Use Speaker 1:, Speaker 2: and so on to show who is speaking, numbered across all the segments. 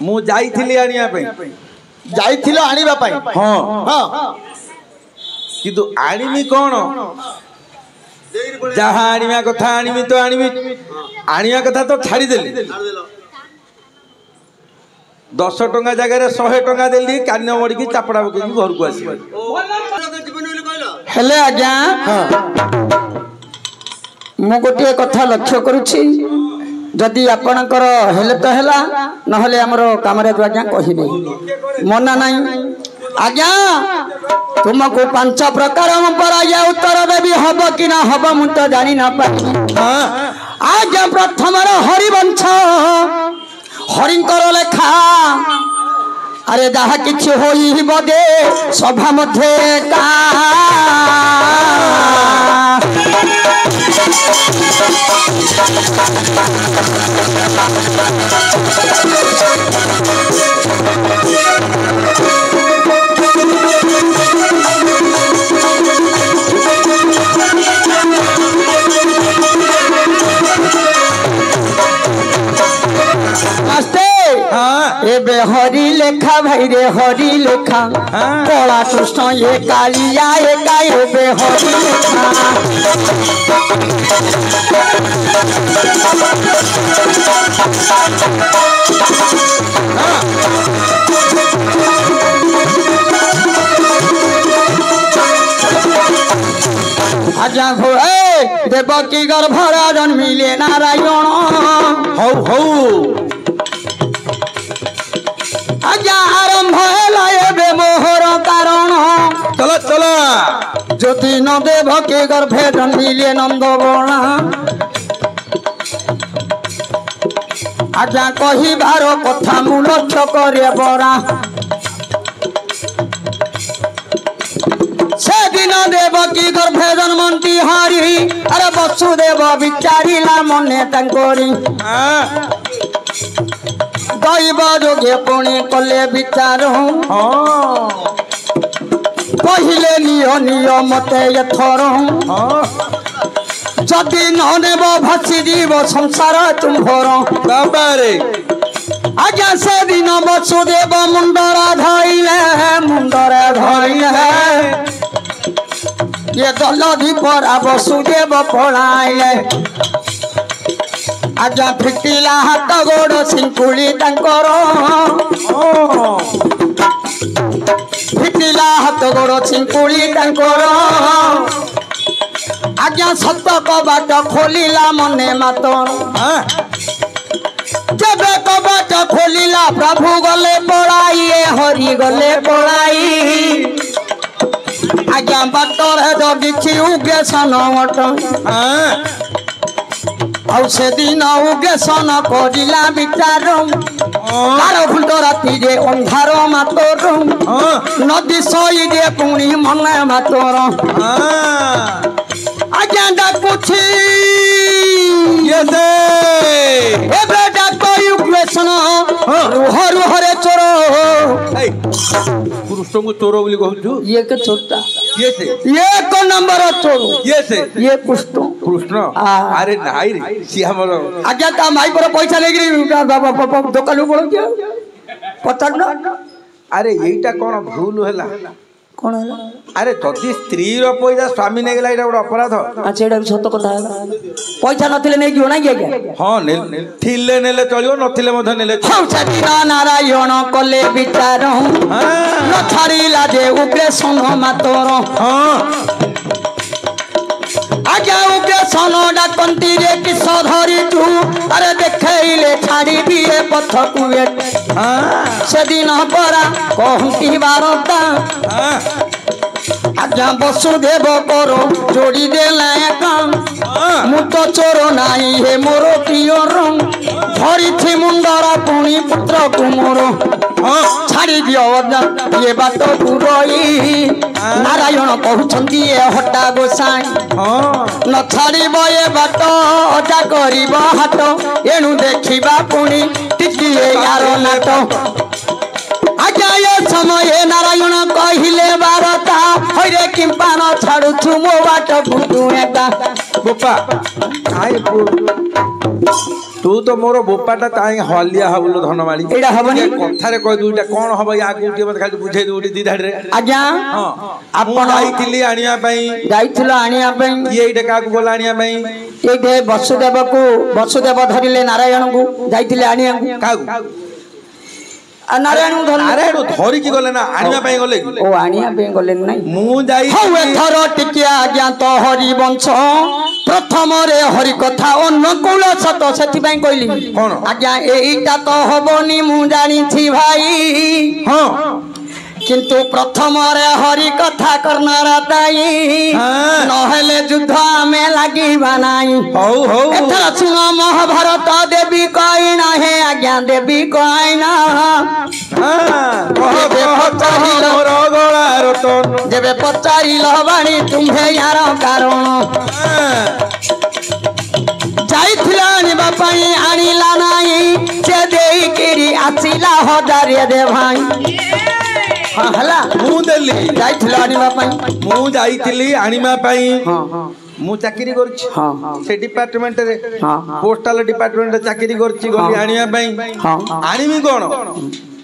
Speaker 1: मु जाइथिली आनिया पे
Speaker 2: जाइथिलो आनिबा पाई
Speaker 1: हां
Speaker 2: हां
Speaker 1: किंतु आनिमी कोन जहाँ आनिया कथा आनिमी तो आनिमी आनिया कथा तो छाड़ी देली 10 टंका जगह 100 टंका देली कान्य मड़ी की चापड़ा पके घर को आसी
Speaker 3: हेले आज्ञा मु गोटे कथा लक्ष्य करुछि जदि आपणकर हेले तो हेला नहले हमरो कामरे आज्ञा कहिबे मना नाही आज्ञा तुमको 5 प्रकार पर आज्ञा उत्तर देवी हब कि ना हब मु तो जानि ना पाई आज्ञा प्रथम हरिवंश हरिंकर लेखा अरे जहा किछ होई बदे सभा मध्ये का एबे हरि लेखा भाई रे हरि लेखा कला कृष्ण ये कालिया ये एबे हरि लेखा आजा हो देवकी गर्भरा जन्मिले नारायण
Speaker 1: हौ हौ
Speaker 3: आज्ञा आरंभ है मोहर कारण
Speaker 1: चला चला
Speaker 3: ज्योति न देव के गर्भे जन्मिले नंद बणा आज्ञा कहिबार कथा मु लक्ष्य करे बरा से दिन देव की गर्भे जन्मंती हरि अरे वसुदेव विचारिला मने तांकरी दैव जोगे पुणी कले विचार कहले नियो नियो मते एथर जदि न देव भासी जीव संसार तुम्भर
Speaker 1: बाबारे
Speaker 3: आज्ञा से दिन वसुदेव मुंडरा धइले ये दलधि पर वसुदेव पड़ाइले आज्ञा फिटिला हाथ गोड़ सिंकुली तांकर फिटिला हाथ गोड़ सिंकुली तांकर आज्ञा सत कबाट खोलिला मने मातर जब कबाट खोलिला प्रभु गले पड़ाई हरि गले पड़ाई आज्ञा बाटर जगिछि उग्रेसन मठ आउ से दिन उग्रेसन करिला विचार कार फुट राति रे अंधार मातर नदी सई रे पुणी मन मातर आज्ञा डाकुछि
Speaker 1: ये दे
Speaker 3: एबे डाक उग्रेसन रुह रुह रे चोर
Speaker 1: कृष्ण को चोर बोली कहू
Speaker 3: ये के छोटा
Speaker 1: ये से
Speaker 3: एक नंबर चोर ये कृष्ण
Speaker 1: अरे नाई रे सी हमर
Speaker 3: आज्ञा का माई पर पैसा लेगी दुकान बोल दिया पता ना
Speaker 1: अरे एटा कोन भूल होला
Speaker 3: कौन है
Speaker 1: अरे जदि स्त्री रो पैसा स्वामी ने गेला एटा बड़ अपराध
Speaker 3: अच्छा एटा सत्य कथा है पैसा नथिले नै कियो ना क्या
Speaker 1: हां थिले नेले चलियो नथिले मध नेले
Speaker 3: सती नारायण कले विचार न छाड़ीला जे उग्रेसन मातर
Speaker 1: हां
Speaker 3: आज्ञा उग्रेसन डाकंती रे किस धरी तू अरे देखैले छाड़ी दिए पथ कुए से दिन परा कहती बारता आज्ञा वसुदेव करो जोड़ी देला काम मु तो चोर नाही हे मोर प्रिय रंग धरी थी मुंडरा पुणी पुत्र कुमोर छाड़ी दियो ये बात पुरई नारायण कहउछंती ए हटा गोसाई न छाड़ीब ए बाट अटा करिब हाट एणु देखिबा पुणी टिकिए यार नाट आज्ञा ये समय नारायण कहिले बारता हरे किंपा न छाड़ू छु मो बाट बुटू एका
Speaker 1: बोपा आए तू तो मोर बोपाटा ताई हलिया हबलो धनमाली
Speaker 3: एडा हबनी
Speaker 1: कथारे कह दुईटा कोन हबो या गुटी मत खाली बुझे दुटी दी धाड रे
Speaker 3: आज्ञा
Speaker 1: हां
Speaker 3: आपण
Speaker 1: आइतिली आनिया पई
Speaker 3: जाइथिलो आनिया पई
Speaker 1: ये एटा का को बोला आनिया पई
Speaker 3: एठे वसुदेव धरिले नारायण को जाइथिले आनिया
Speaker 1: का
Speaker 3: नारायण
Speaker 1: नारायण धरी की गले ना आनिया पई गले
Speaker 3: ओ आनिया पे गले नै
Speaker 1: मु जाई
Speaker 3: हौ एथर टिकिया ज्ञात हरि वंश प्रथम रे हरि कथा अनुकूल सत सेति पई कहली
Speaker 1: कोन
Speaker 3: आज्ञा एईटा तो हबनी मु जानि छी भाई
Speaker 1: हां
Speaker 3: किंतु प्रथम रे हरि कथा करनार ताई नहेले युद्ध में लागी बनाई
Speaker 1: हौ हौ
Speaker 3: एथर सुन महाभारत देवी कइना हे आज्ञा देवी कइना जेबे पचारी लहबाणी तुम्हे यार कारण जाइथिला आनिबा पई आनिला नाही से देई किरी आसिला हजारे दे भाई हां हला
Speaker 1: मु देली
Speaker 3: जाइथिला आनिबा पई
Speaker 1: मु जाइथिली आनिमा पई
Speaker 3: हां हां
Speaker 1: मु चाकरी करछि
Speaker 3: हां हां
Speaker 1: से डिपार्टमेंट रे
Speaker 3: हां
Speaker 1: पोस्टल डिपार्टमेंट रे चाकरी करछि गली आनिया पई
Speaker 3: हां
Speaker 1: आनिमी कोन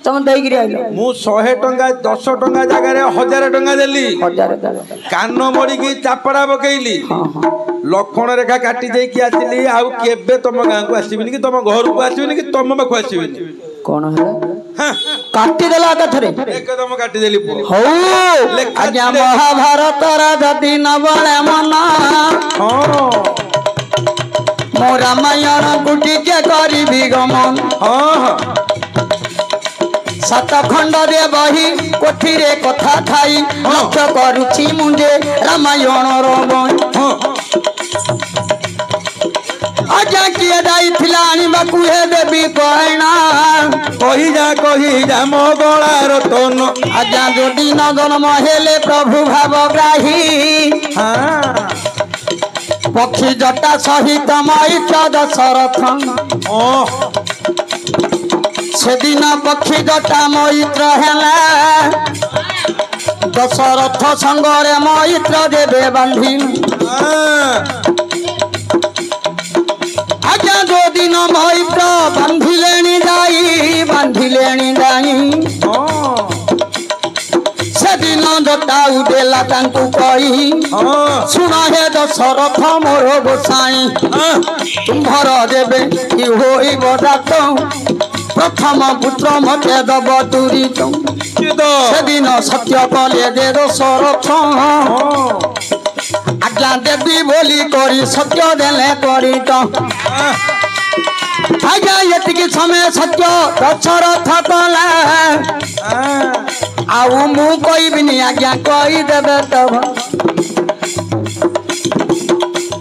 Speaker 3: तुम देई गिरी आइलो
Speaker 1: मु 100 टंका 10 टंका जगह रे 1000 टंका देली
Speaker 3: हजार
Speaker 1: कान मोड़ी की चापड़ा बकेइली
Speaker 3: हां हां
Speaker 1: लक्षण रेखा काटी जाई कि आतिली आउ केबे तुम गां को आसीबिनी कि तुम घर को आसीबिनी कि तुम पाखु आसीबिनी
Speaker 3: कोन है
Speaker 1: हां
Speaker 3: काटी देला कथरे
Speaker 1: एकदम काटी देली
Speaker 3: हो आज्ञा महाभारत रा जति न बळे मन
Speaker 1: हां
Speaker 3: मो रामायण गुटी के करी गमन
Speaker 1: हां हां
Speaker 3: सात खंड दे बही कोठी रे कथा थाई लक्ष्य करूची मुंडे रामायण रबन आज्ञा किए जाइथिला आनिबा कुहे देवी कहना
Speaker 1: कही जा मो गला रतन
Speaker 3: आज्ञा जोडी न जन्म हेले प्रभु भावग्राही
Speaker 1: हां
Speaker 3: पक्षी जटा सहित मैत्र दशरथ
Speaker 1: ओ
Speaker 3: सेदिन पक्षी जटा मैत्र हेला दशरथ संगरे मैत्र देवे बांधी आज्ञा जो दिन मैत्र बांधिलेणी जाई सेदिन जटा उडेला तांकु कही सुन हे दशरथ मोर गोसाई तुम्भर देवे कि होइब जात प्रथम पुत्र मते दब तुरी सेदिन सत्य कले दे दशरथ आज्ञा देवी बोली करी सत्य देले करी तो आज्ञा एतिकी समय सत्य दशरथ कला आउ मु कहबिनी आज्ञा कहि देबे तब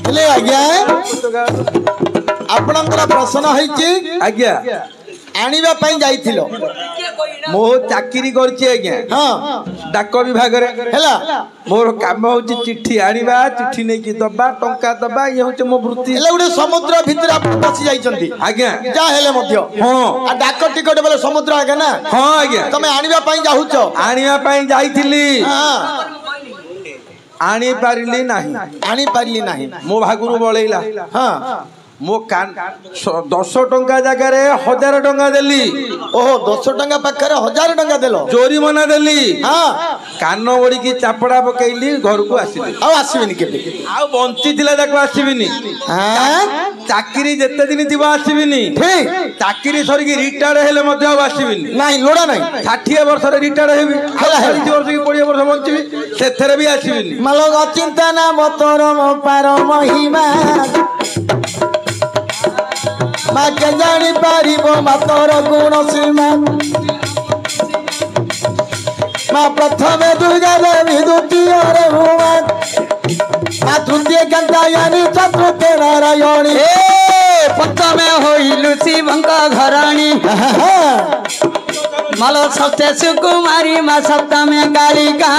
Speaker 2: हेले आज्ञा आपनकर प्रश्न होइची
Speaker 1: आज्ञा
Speaker 2: आनिबा पई जाइथिलो
Speaker 1: मो चाकरी करछि आज्ञा
Speaker 2: हां
Speaker 1: डाक विभाग रे
Speaker 2: हेला
Speaker 1: मोर काम होछि चिट्ठी आनिबा चिट्ठी नै कि दबा टंका दबा ये होछि मो वृत्ति
Speaker 2: हेले उडे समुद्र भितर आप फसी जाइचंती
Speaker 1: आज्ञा
Speaker 2: जा हेले मध्य
Speaker 1: हां
Speaker 2: आ डाक टिकट बोले समुद्र आगे ना
Speaker 1: हां आज्ञा
Speaker 2: तमे आनिबा पई जाहुचो
Speaker 1: आनिबा पई जाइथिली
Speaker 2: हां
Speaker 1: आनी पारिली नाही
Speaker 2: आनी पारली नाही
Speaker 1: मो भागुरु बळैला
Speaker 2: हां
Speaker 1: मो कान 10 टंका जगह रे 1000 टंका देली
Speaker 2: ओहो 200 टंका पाखरे 1000 टंका देलो
Speaker 1: चोरी मना देली
Speaker 2: हां
Speaker 1: कान मोड़ी की चापड़ा पकेइली घर को आसीली
Speaker 2: आ आसीबिनी केबे
Speaker 1: आ बंची थिला देखो आसीबिनी
Speaker 2: हां
Speaker 1: चाकरी जत्ते दिन दिबा आसीबिनी
Speaker 2: ठीक
Speaker 1: चाकरी सरी की रिटायर हेले मध्ये आसीबिनी
Speaker 2: नाही लोड़ा नाही
Speaker 1: 60 वर्ष रे रिटायर हेबी
Speaker 2: हेला
Speaker 1: 40 वर्ष की 20 वर्ष बंचीबी सेथरे भी आसीबिनी
Speaker 2: मालो अचिंता ना मतोर मो पार महिमा मा के जानी पारिबो मतोर गुण सीमा मा प्रथम दुर्गा देवी द्वितीय रे भुवा मा तृतीय गंगायानी चतुर्थ नारायणी
Speaker 3: ए पंचमे होइलु शिवंका घराणी मालो सत्य सुकुमारी मा सप्तमे कालिका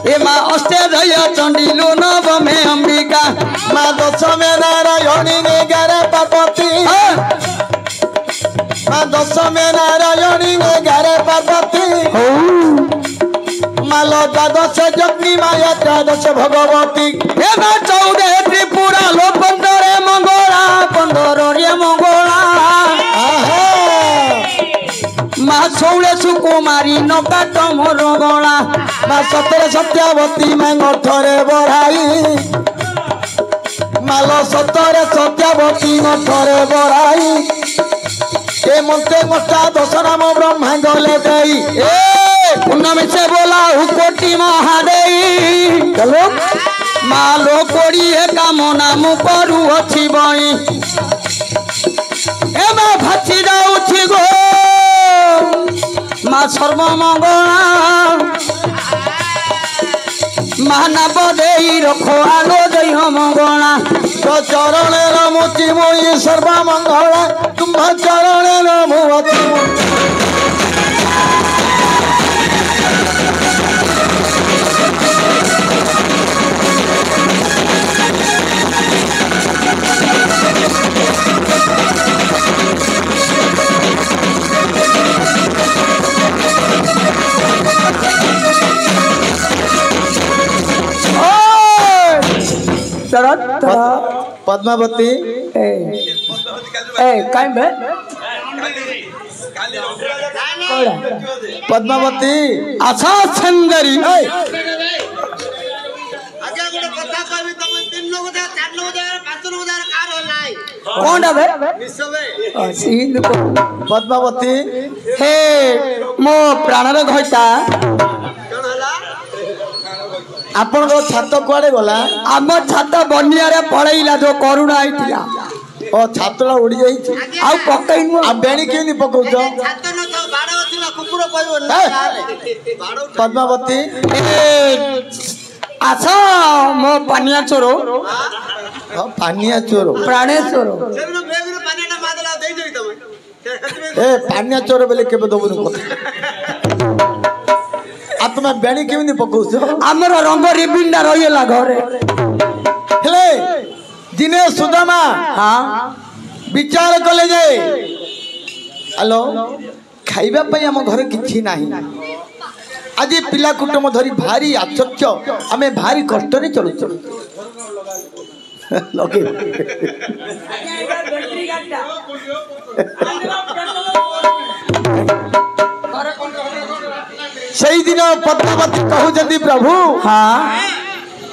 Speaker 3: ए मा अष्टदय चंडीलो नवमे अंबिका
Speaker 2: मा दशमे नारायणी नेगरे पार्वती मा दशमे नारायणी नेगरे पार्वती मालो द्वादश जग्नि माया त्रयोदश भगवती
Speaker 3: ए मा 14 त्रिपुरा लोकंतरे मंगला पंदरे मंगला माँ सौले सुकुमारी नकाट मोर गला
Speaker 2: माँ सतरे सत्यावती माँ गठरे बराई माल सतरे सत्यावती गठरे बराई ए मन्ते मस्ता दश नाम ब्रह्मा गले देई
Speaker 3: पूनमी से बोला हुकोटी महादेई
Speaker 2: चलो
Speaker 3: मालो कोड़ी है कामना मु करू अछि बई ए माँ भाची जाउछि गो माँ सर्वमंगला महानाव देई रखो आलो जय मंगला
Speaker 2: तो चरणे रमुची मुई सर्वमंगल तुम चरणे रमुवती पद्मावती पद्मावती
Speaker 3: आशा सुंदरी कौन
Speaker 2: पद्मावती
Speaker 3: हे मो प्राणर घटा
Speaker 2: आपण छात कुआडे गला
Speaker 3: आम छात बनिया पड़ेला जो करुणा आईला
Speaker 2: ओ छातला उड़ी जाई
Speaker 3: आ पकईनु
Speaker 2: आ बेणी केनी पकौछ पद्मावती
Speaker 3: आसा मो पानिया चोरो
Speaker 2: पानिया चोरो
Speaker 3: प्राणेश्वर
Speaker 2: ए पानिया चोरो बेले केबे दबुनु कथा आत्मा बेणी केमिनि पकौछ
Speaker 3: हमर रंग रिबिंडा रहिला घरे
Speaker 2: हेले दिने सुदामा
Speaker 3: हां
Speaker 2: विचार कले जे हेलो खाइबा पई हम घर किछि नाही आज पिला कुटुंब धरी भारी आश्चर्य आमे भारी कष्ट रे चलु लगे सही दिन पद्मावती कहउजंदी प्रभु
Speaker 3: हां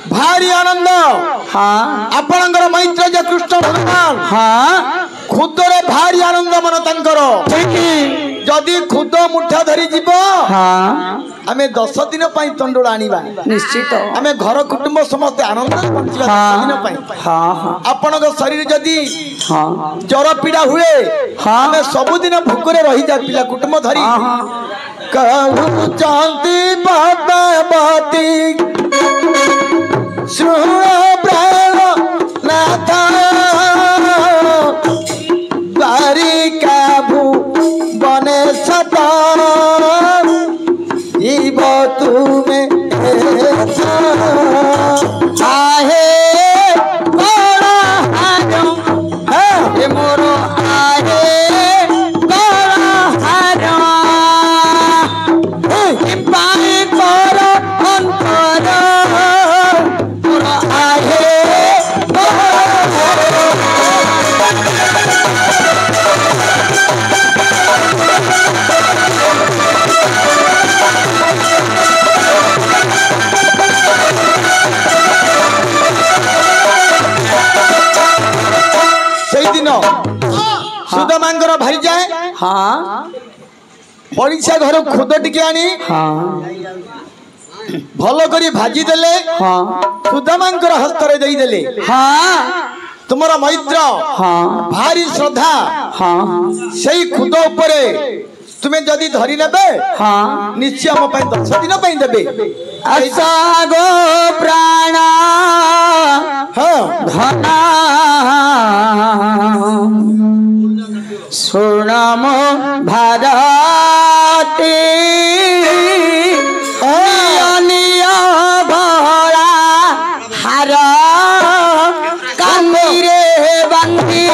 Speaker 2: भारी आनंद
Speaker 3: हां
Speaker 2: आपणकर मैत्र जे कृष्ण भगवान
Speaker 3: हां
Speaker 2: खुद रे भारी आनंद मन तांकर
Speaker 3: ठीक
Speaker 2: जदि खुद मुठा धरी जीवो
Speaker 3: हां
Speaker 2: आमे 10 दिन पई तंडुळ आनिबा
Speaker 3: निश्चित
Speaker 2: आमे घर कुटुंब समस्त आनंद बंचिबा 10 दिन पई
Speaker 3: हां हां
Speaker 2: आपणक शरीर जदि
Speaker 3: हां
Speaker 2: जर पीड़ा हुए
Speaker 3: हां
Speaker 2: आमे सब दिन भूखरे रही जा पिला कुटुंब धरी
Speaker 3: हां
Speaker 2: कहू चांदी पद्मावती सुन प्राण नाथ बारिका भू बने सता जीव तुमे
Speaker 3: आहे बड़ा हारो हे मोरो आहे बड़ा हारो पाई कर अंतर मोरो आहे
Speaker 2: दिन सुदामांगर भारी जाए
Speaker 3: हां
Speaker 2: परीक्षा घर खुद टिके आनी
Speaker 3: हां
Speaker 2: भल करी भाजी देले
Speaker 3: हां
Speaker 2: सुदामांकर हस्तरे देई देले
Speaker 3: हां
Speaker 2: तुमरा मैत्र
Speaker 3: हां
Speaker 2: भारी श्रद्धा
Speaker 3: हां
Speaker 2: सेई खुद ऊपरे तुमे जदी धरी नेबे
Speaker 3: हां
Speaker 2: निश्चय हम पई 10 दिन पई देबे
Speaker 3: आशा गो प्राण
Speaker 2: हां
Speaker 3: घना सुनम भारती अनिया भला हार कामीरे बंदी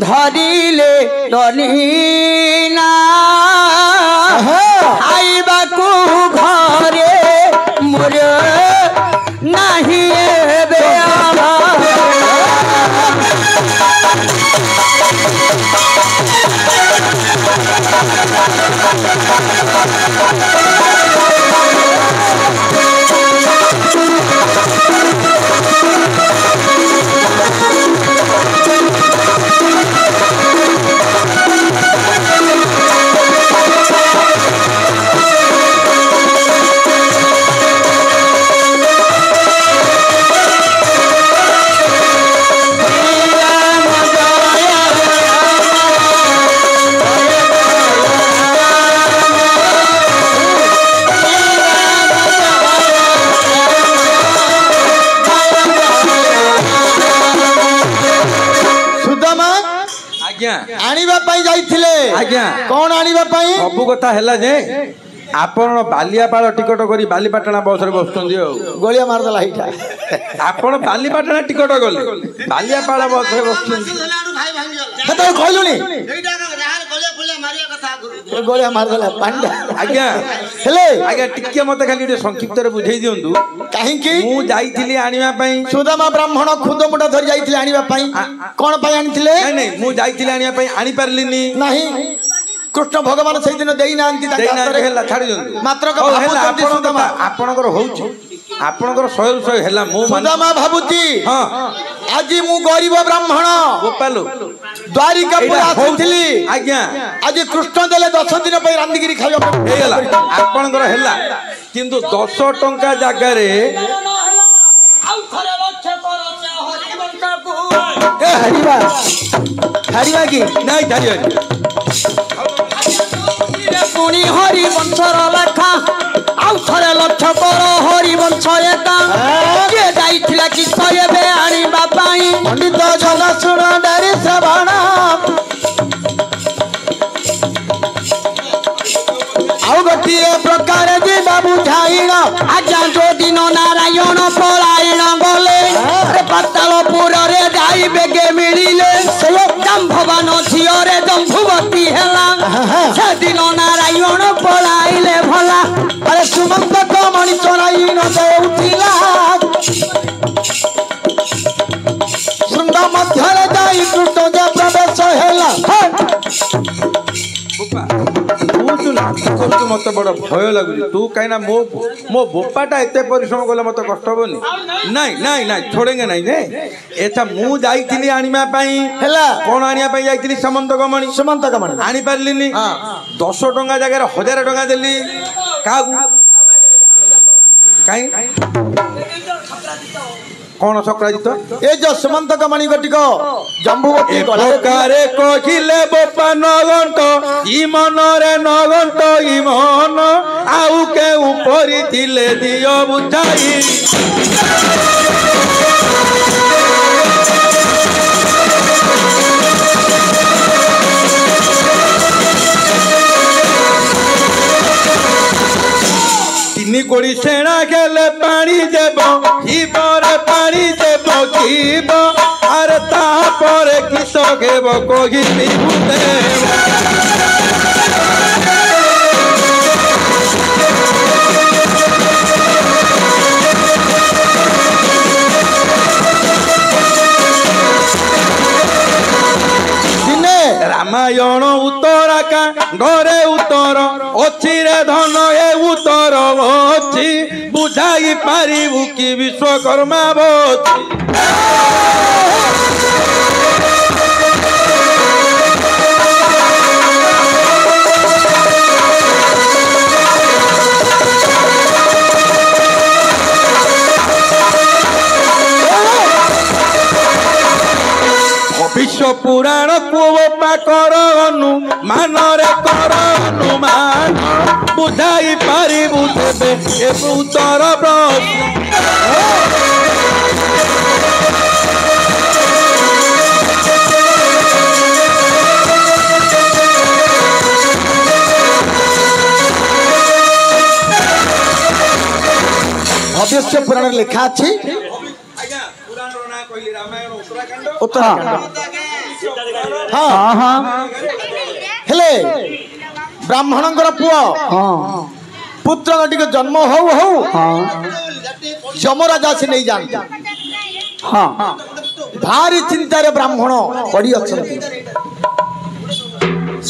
Speaker 3: ଧରିଲେ ଡନିନା ଖାଇବାକୁ ଘରେ ମୋର ନାହିଁ ଏବେ
Speaker 2: कौन आनिबा पाई
Speaker 1: सब कथा हैला जे आपण बालियापाଳ टिकट करी बालीपाटଣା बस रे बसुछंदी
Speaker 2: गोलिया मार देला हिटा
Speaker 1: आपण बालीपाटଣା टिकट गले बालियापाଳ बस रे बसुछंदी
Speaker 2: तो कहलुनी एटा जहार गोलिया फुलिया मारिया कथा गोलिया मार देला पांडा
Speaker 1: आज्ञा
Speaker 2: हेले
Speaker 1: आज्ञा टिके मते खाली रे संक्षिप्त रे बुझाई दियंतु
Speaker 2: काहे की
Speaker 1: मु जाईथिली आनिबा पई
Speaker 2: सुदामा ब्राह्मण खुद मुठा धरि जाईथिले आनिबा पई कोन पई आनिथिले
Speaker 1: नहीं नहीं मु जाईथिली आनिबा पई आनी परलिनी
Speaker 2: नहीं कृष्ण भगवान से दिन देई नांती
Speaker 1: छाड़ी
Speaker 2: मात्र
Speaker 1: आपणकर होउछि आपणकर 100 हैला मु
Speaker 2: सुदामा भाबुची हां आज मु गरीब ब्राह्मण
Speaker 1: गोपाल
Speaker 2: द्वारिकापुर आथिली
Speaker 1: आज्ञा
Speaker 2: आज कृष्ण देले 10 दिन पई रांदीगिरी खाइबा
Speaker 1: हे हैला आपणकर हैला किंतु 10 टंका जागा रे
Speaker 3: आउ थरे लक्ष्य करते हरिवंशକୁ
Speaker 2: ए हरिबा हरिबा की
Speaker 1: नहीं हरिबा
Speaker 3: पुणी हरिवंशर लेखा आउ थरे लक्ष्य कर हरिवंश एका के जाइथिला कि सयबे आनिबा पाई
Speaker 2: पंडित जन सुन डारी श्रवण आउ गोटिए प्रकार जी बाबू झाइण
Speaker 3: आज्ञा जो दिन नारायण पलायन गले रे पातालपुर रे जाई बेगे मिलिले जम्भवान झियो रे जम्भुवती हेला से दिन नारायण पलाइले भला
Speaker 2: अरे सुमंत कमणि चराइण देउथिला शृंग मध्यरे जाई कृष्ण जे प्रवेश हेला
Speaker 1: तू मत बड़ भय लगुच तू कहीं मो मो बोपाटा एत परिश्रम कले मत कष्ट हेनी नहीं नहीं नहीं छोड़ेंगे नहीं ने एथा मु जाइथिली आनिमा पई
Speaker 2: हेला
Speaker 1: कोन आनिया पई जाइथिली समंत कमणी आनी पारलिनी 10 टंका जगह 1000 टंका देली कागु काई कौन चक्राजित
Speaker 2: ए जो सुमंत कमणी गटिको जम्बुवती
Speaker 1: प्रकारे कहिले बोपा नगंट ई मनरे नगंट ई मन आउ के ऊपरी थिले दियो बुझाई तिनी कोड़ी सेना खेले पानी देब ही पर पानी देब जीव अरे तापर किस खेब कहिली देव रामायण उत्तराखंडरे उत्तर अच्छी रे धन ए उत्तर अच्छी बुझाई पारिबु कि विश्वकर्मा बची विश्व पुराण कुबा कर अनुमान रे कर अनुमान बुझाई पारिबु तेबे ए उत्तर प्रश्न
Speaker 2: भविष्य पुराण लिखा अछि
Speaker 1: आज्ञा पुराण ना कहली रामायण उत्तराखंड
Speaker 2: उत्तराखंड ହଁ
Speaker 3: ହଁ ହଁ
Speaker 2: ହେଲେ ବ୍ରାହ୍ମଣଙ୍କର ପୁଅ ପୁତ୍ର ଟିକେ ଜନ୍ମ ହଉ ହଉ ଯମରାଜ ଆସି ନେଇ ଯାଆନ୍ତି।
Speaker 3: ହଁ
Speaker 2: ଭାରି ଚିନ୍ତାରେ ବ୍ରାହ୍ମଣ ପଡ଼ି ଅଛନ୍ତି।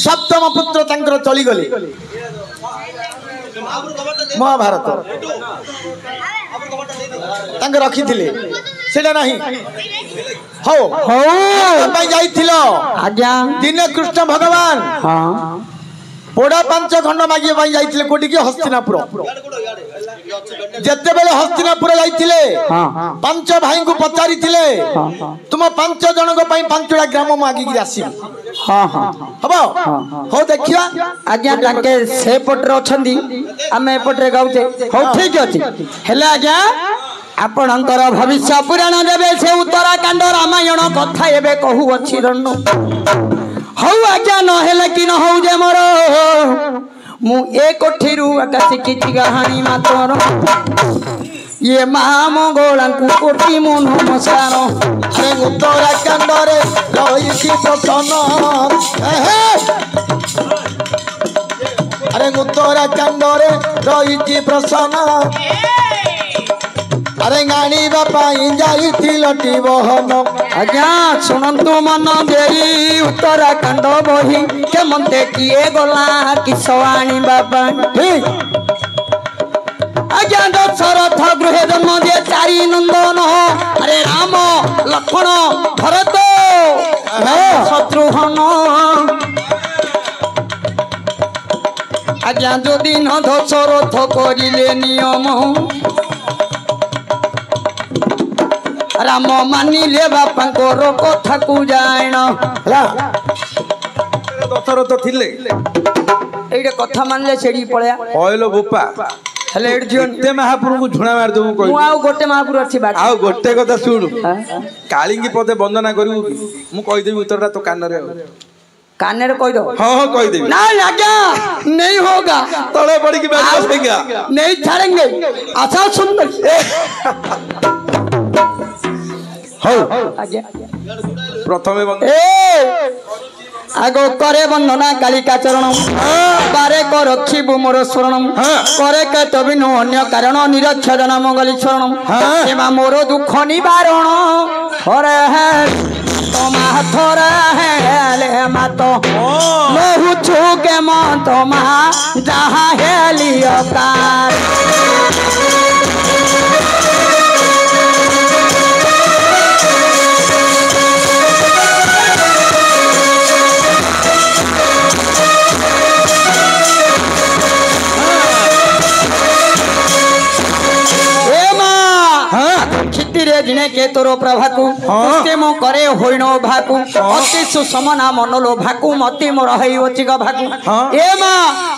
Speaker 2: ସପ୍ତମ ପୁତ୍ର ତାଙ୍କର ଚଳିଗଲେ ମହାଭାରତ ତାଙ୍କ ରଖିଥିଲେ ସେଟା ନାହିଁ। ହଉ
Speaker 3: ହଉ
Speaker 2: ପାଇଁ ଯାଇଥିଲ
Speaker 3: ଆଜ୍ଞା
Speaker 2: ଦିନେ କୃଷ୍ଣ ଭଗବାନ
Speaker 3: ହଁ
Speaker 2: ପୋଡ଼ା 5 ଖଣ୍ଡ ମାଗିବା ପାଇଁ ଯାଇଥିଲେ କୋଉଠିକି ହସ୍ତିନାପୁର। ଯେତେବେଳେ ହସ୍ତିନାପୁର ଯାଇଥିଲେ 5 ଭାଇଙ୍କୁ ପଚାରିଥିଲେ ତୁମ 5 ଜଣଙ୍କ ପାଇଁ 5ଟା ଗ୍ରାମ ମାଗିକି ଆସିବି।
Speaker 3: ହଁ ହଁ
Speaker 2: ହବ ହଉ ଦେଖିବା।
Speaker 3: ଆଜ୍ଞା ତାଙ୍କେ ସେପଟରେ ଅଛନ୍ତି ଆମେ ଏପଟରେ ଗାଉଛେ। ହଉ ଠିକ ଅଛି ହେଲେ ଆଜ୍ଞା ଆପଣଙ୍କର ଭବିଷ୍ୟ ପୁରାଣ ଦେବେ ସେ ଉତ୍ତରାକାଣ୍ଡ ରାମାୟଣ କଥା ଏବେ କହୁଅଛି ରଣୁ। ହଉ ଆଜ୍ଞା ନହେଲେ କି ନ ହଉ ଯେ ମୋର ମୁଁ ଏ କୋଠିରୁ ଆକାଶି କିଛି କାହାଣୀ ମାତର ଇଏ ମା ମଙ୍ଗଳାଙ୍କୁ କୋଟି ମୁଁ ନମସ୍କାର।
Speaker 2: ଆରେ ଉତ୍ତରାକାଣ୍ଡରେ ରହିଛି ପ୍ରସନ୍ନ। ଆରେ ଉତ୍ତରାକାଣ୍ଡରେ ରହିଛି ପ୍ରସନ୍ନ। ଆରେ ଗାଣିବା ପାଇଁ ଯାଇଥିଲ ଟିବହନ।
Speaker 3: ଆଜ୍ଞା ଶୁଣନ୍ତୁ ମନ ଦେଇ ଉତ୍ତରାକାଣ୍ଡ ବହି କେମନ୍ତେ କିଏ ଗଲା କିସ ଆଣିବା ପାଇଁ। ଆଜ୍ଞା ଦଶରଥ ଗୃହେ ଜନ୍ମ ଦିଏ 4 ନନ୍ଦନ। ଆରେ ରାମ ଲକ୍ଷ୍ମଣ ଭରତ ଶତ୍ରୁଘ୍ନ। ଆଜ୍ଞା ଯଦି ନ ଦଶରଥ କରିଲେ ନିୟମ ରାମ ମାନିଲେ ବାପାଙ୍କର କଥାକୁ ଜାଣ ହେଲା।
Speaker 1: ଦଶରଥ ଥିଲେ
Speaker 3: ଏଇଟା କଥା ମାନିଲେ ସେଠି ପଳେଆ
Speaker 1: କହିଲ ବୋପା
Speaker 3: ହେଲେ ଏଠି ଝିଅ
Speaker 1: ଏତେ ମହାପ୍ରଭୁଙ୍କୁ ଝୁଣା ମାରିଦେବୁ
Speaker 3: ମୁଁ
Speaker 1: କହିଲି।
Speaker 3: ଆଉ ଗୋଟେ ମହାପୁର ଅଛି ବାଟ
Speaker 1: ଆଉ ଗୋଟେ କଥା ଶୁଣୁ କାଳିଙ୍ଗୀ ପଦେ ବନ୍ଦନା କରିବୁ କି ମୁଁ କହିଦେବି ଉତ୍ତରଟା ତୋ କାନରେ ଆଉ।
Speaker 3: କାନରେ କହିଦବ।
Speaker 1: ହଁ ହଁ କହିଦେବି।
Speaker 3: नहीं आज्ञा नहीं होगा
Speaker 1: ତଳେ ପଡ଼ିକି ବାଜି ବସେଗା
Speaker 3: नहीं छाड़ेंगे अच्छा सुंदर
Speaker 1: ହଉ
Speaker 3: आज्ञा
Speaker 1: ପ୍ରଥମେ
Speaker 3: ए आगो करे वंदना कालिका चरण बारे को रखिबु मोर शरण करे के तबिनु अन्य कारण निरक्षर नाम गली शरण एमा मोर दुख निवारण हरे है तोमा थोरा है ले मातो लोहु छुके मन तोमा जहां है लियो कार जिने के तोर प्रभाकु ते मो करे होइनो भाकु अति सुसमना मनलो भाकु मति मोर हई ओचिग भाकु ए मा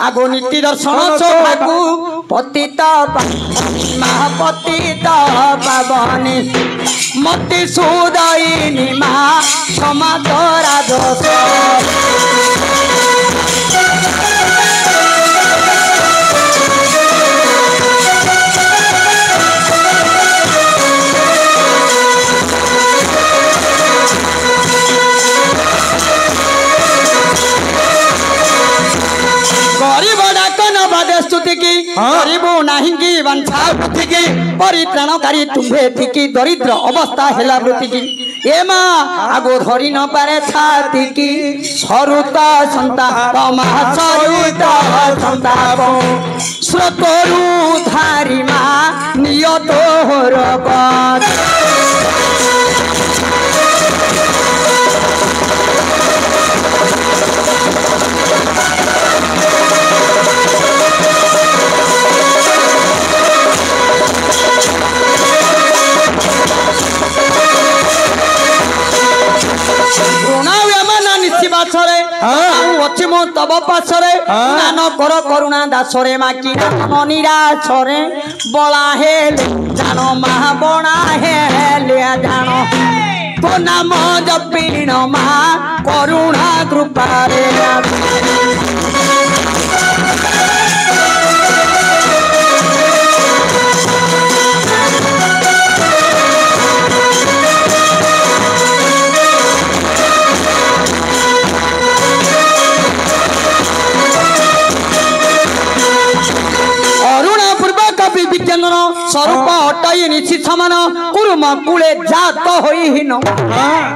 Speaker 3: आगो नीति दर्शन सो भाकु पतित महापतित पावनी मति सुदयिनी मा समादरा दोष स्तुति की गरीबो नहीं की वंशा वृत्ति की परित्राणकारी तुम्हे थी दरिद्र अवस्था हेला वृत्ति की ए माँ आगो धरी न पारे छाती की सरुता संताप महासरुता संताप स्रोतरु धारी माँ नियत रगत तब पासरे नान कर करुणा दासरे माकी निराशरे बला हेले जान महा बणा हेले जान तो नाम जपिन महा करुणा कृपारे स्वरूप हटाई निश्चित समान कुरुम कूले जात होईहीन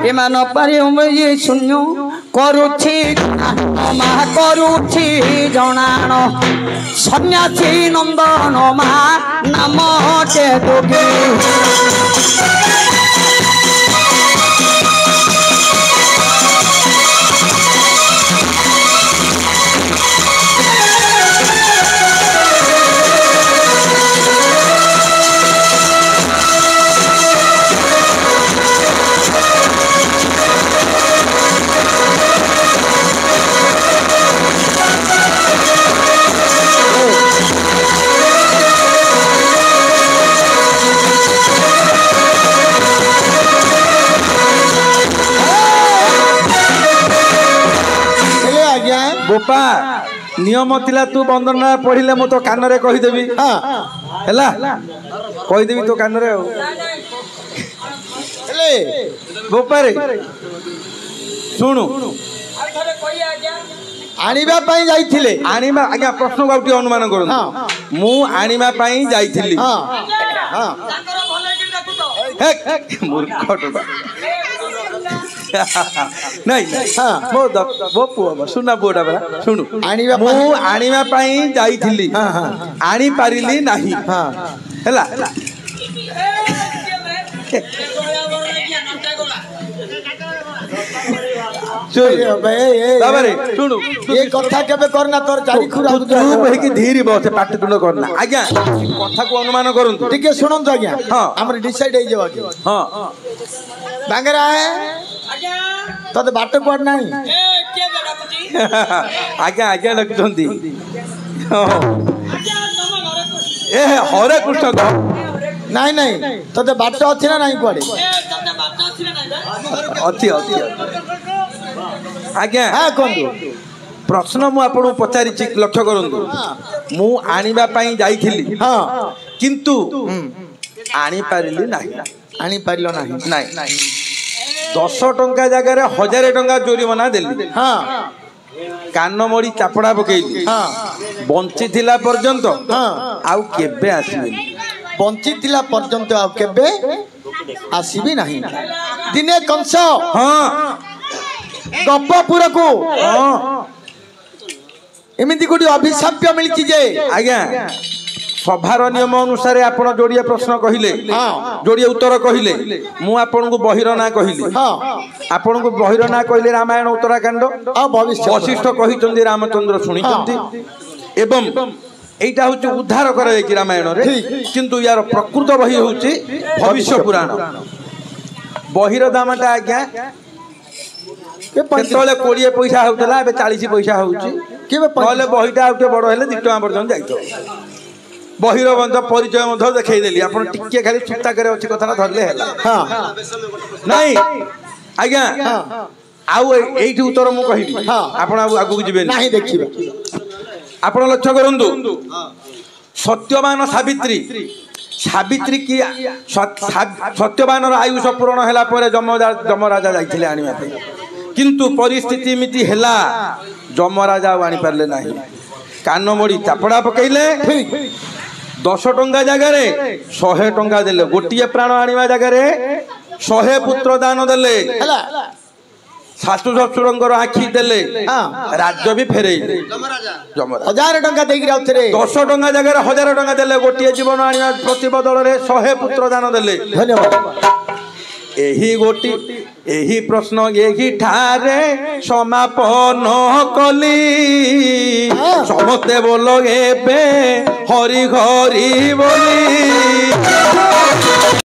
Speaker 3: एमान पारे ये शून्य करुछि मा करुछि जनाण सन्यासी नंदन मा नाम के दोगे
Speaker 1: बोपा नियम थिला तू वंदना पढ़िले मु तो कान रे कहि देबी हैला कहि देबी तो कान रे हेले बोपा रे सुनु
Speaker 2: आनिबा पई जाइथिले
Speaker 1: आनिबा आज्ञा प्रश्न गाउटी अनुमान करू मु आनिबा पई जाइथिली
Speaker 2: हां
Speaker 1: तांकर भले कि देखु तो मूर्खटबा नहीं वो पुआ सुना बोडा बरा सुनु मु आनिबा पई जाइथिली आनी पारिली नाही हैला सुनु
Speaker 2: ये कथा केबे करना तोर चारी खुरा
Speaker 1: तू है कि धीरे बसे पाठ तुंड करना आज्ञा कथा को अनुमान करंतु
Speaker 2: ठीक सुनंतु आज्ञा हमर डिसाइड हे जेबा
Speaker 1: हां
Speaker 2: बांगरा है आज्ञा तते बाट कोड नाही
Speaker 3: ए के बेडा कुटी
Speaker 1: आज्ञा आज्ञा लगचंती
Speaker 3: आज्ञा तम घरे कुटी
Speaker 1: ए हरे कृष्ण को
Speaker 2: नहीं नहीं तते बाट अछि ना नहीं कोडे
Speaker 3: ए तते बाट अछि ना नहीं
Speaker 1: अछि अछि आज्ञा
Speaker 2: हां कोन
Speaker 1: प्रश्न मु आपन पचारि छि लक्ष्य करंतु मु आनिबा पई जाइथिली
Speaker 2: हां
Speaker 1: किंतु आनी पारिली नाही
Speaker 2: आनी पारिलो नाही
Speaker 1: नाही 10 टंका जगह रे 1000 टंका जोरिमाना देली
Speaker 2: हां
Speaker 1: कान मोड़ी चापड़ा पकेली
Speaker 2: हां
Speaker 1: बंची थिला पर्यंत
Speaker 2: हां
Speaker 1: आउ केबे आसीबे
Speaker 2: बंची थिला पर्यंत आउ केबे आसीबी नाही दिने कंस
Speaker 1: हां
Speaker 2: गप्पपुर को
Speaker 1: हां
Speaker 2: एमिति कोडी अभिशाप्य मिलछि जे
Speaker 1: आज्ञा सभार नियम अनुसार आपण जोड़िए प्रश्न कहिले जोड़िए उत्तर कहिले मु आपण को बहिर ना कहिली आपण को बहिर ना कहिले रामायण उत्तराखंड वशिष्ठ कहिचंदी रामचंद्र सुनिचंदी एवं एटा होची उद्धार करे कि रामायण रे किंतु यार प्रकृत बही होची भविष्य पुराण बहिर दामटा आज्ञा केतले 20 पैसा होतला एबे 40 पैसा होची केबे पहले बहिटा आउटे बड़ हेले 2 टका पर्यंत जाइतो बहिर बंध परिचय मध देखै देली आपण टिके खाली चिंता करे अछि कथा धरले हैला हां नाही आज्ञा आउ एठी उत्तर मु कहिबी आपण आगु जिबे
Speaker 2: नाही देखिबे
Speaker 1: आपण लक्ष्य करंतु सत्यवान सावित्री सावित्री की सत्यवान आयुष पूर्ण हैला परे जमराजा जाइथिले आनिबा पे किंतु परिस्थिति मिति हैला जमराजा आनी पारले नाही कान मोड़ी चापड़ा पकईले 10 टंका जगह 100 टंका देले गोटिए प्राण आनिबा जगह 100 पुत्र दान देले शाशु शशुरंगर आखि देले राज्य भी फेरेइले जमराजा
Speaker 2: 1000 टंका देगी राउतरे
Speaker 1: 10 टंका जगह 1000 टंका देले गोटिए जीवन आनिबा प्रतिबदल रे 100 पुत्र दान देले
Speaker 2: धन्यवाद
Speaker 1: एही गोटी एही प्रश्न एही ठारे समापन कली समस्ते बोलो एबे हरि हरि बोली।